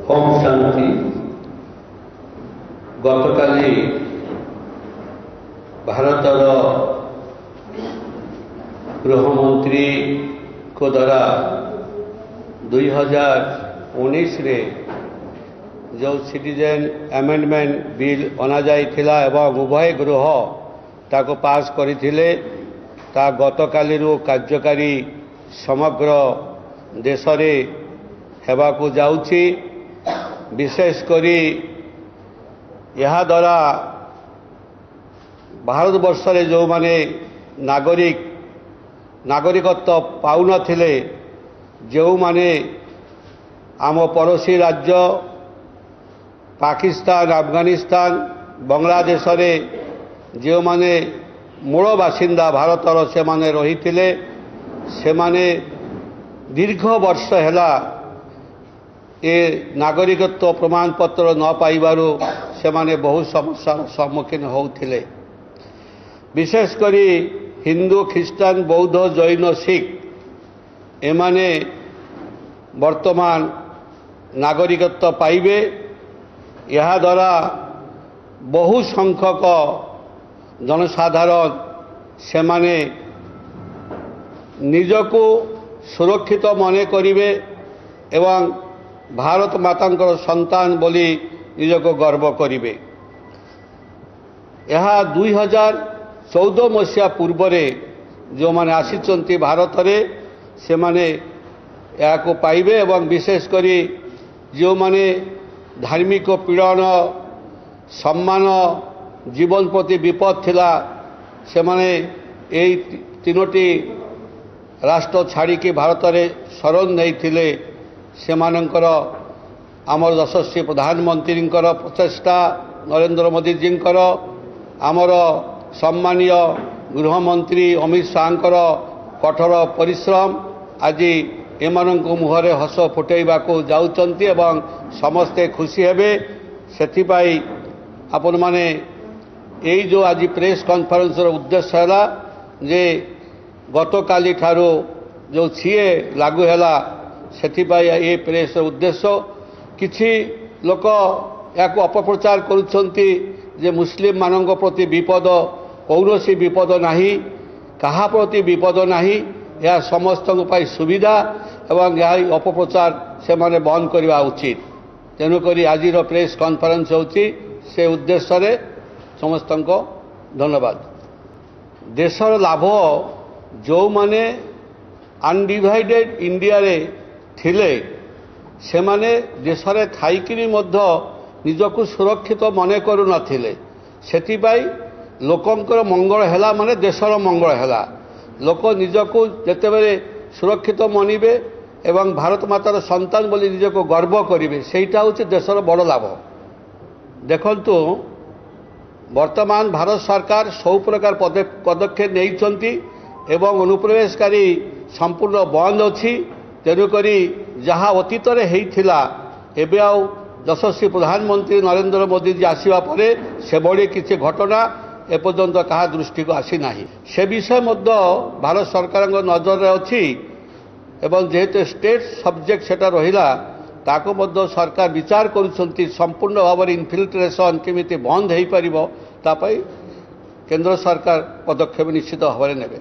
ओम शांति। गतकाली भारतर गृहमंत्री को द्वारा 2019 रे जो सिटीजन अमेंडमेंट बिल अना जाइथिला एवं उभय गृह ताको पास करथिले ता गतकाली कार्यकारी समग्र देश रे हेबाकू जाउछि। विशेषकरी यह द्वारा भारत वर्ष रे जो माने नागरिकत्व पाउन थिले जो माने आम पड़ोसी राज्य पाकिस्तान अफगानिस्तान बांग्लादेश रे जो माने मूल बासिंदा भारतर से माने रही थिले से माने दीर्घ वर्ष हैला ए नागरिकत्व प्रमाण पत्र न पाइबारु से माने बहुत समस्यार सम्मुखीन होउथिले। विशेषकर हिंदू ख्रीस्टान बौद्ध जैन सिख एमाने वर्तमान नागरिकत्व पाइबे। यह द्वारा बहु संख्यक जनसाधारण से माने निजको सुरक्षित मने करिवे एवं भारत मातांकर संतान बोली निजको गर्व करिवे। यह 2014 मसीहा पूर्व जो माने आसीचंती भारत रे से माने या को पाइबे एवं विशेषकर जो माने धार्मिक पीड़न सम्मान जीवन प्रति विपद थिला से माने एई तीनोटी राष्ट्र छाड़ी भारत रे शरण नहीं थिले से मानकर आमर यशस्वी प्रधानमंत्री प्रचेष्टा नरेंद्र मोदी जी आमर सम्मानीय गृहमंत्री अमित शाह कठोर परिश्रम आज एमान मुहरे हस फुटेबा जाउचंती एवं समस्ते खुशी हेबे। सेथिपाई आपण माने एई जो आज प्रेस कॉन्फ्रेंस उद्देश्य है जे गतकाली ठारो जो सीए लागू हैला सेथिपाई ए प्रेस उद्देश्य किछि लोक याको अपप्रचार करुछंती जे मुस्लिम मानक प्रति विपद कौनसी विपद नाही कहा प्रति विपद नाही यह समस्त सुविधा एवं यह अपप्रचार से माने बंद करवा उचित। तेणुक आज प्रेस कॉन्फ्रेंस होची से उद्देश्य रे समस्त धन्यवाद। देशर लाभ जो माने अनडिवाइडेड इंडिया रे थिले से माने देश रे थाइकिरी मध्य निजको सुरक्षित मने करू नथिले। सेतिबाई लोकंकर मंगल हैला माने देशर मंगल हैला। लोक निजको जेतेबेले सुरक्षित मनिबे एवं भारत मातार संतान बोली निजको गर्व करिवे सेटा होछि देशर बड़ लाभ। देखंतु वर्तमान भारत सरकार सब प्रकार पदक्षेप नेइचंती एवं अनुप्रवेशकारी संपूर्ण बंद अछि। तेणुकरी जहाँ अतीत होइथिला एबे आउ यशस्वी प्रधानमंत्री नरेंद्र मोदी जी आसीबा परे से बड़ी किसी घटना एपर्यंत कहा दृष्टि को आसी नाही। से विषय मध्य भारत सरकार नजर रे अछि एवं जेहेतु स्टेट सब्जेक्ट सेटा रहिला ताको मध्य सरकार विचार करुछंती संपूर्ण भाव इनफिल्ट्रेशन केमिति बंद हेइ परिबो तापई केंद्र सरकार पदक्षेप निश्चित भाव नेबे।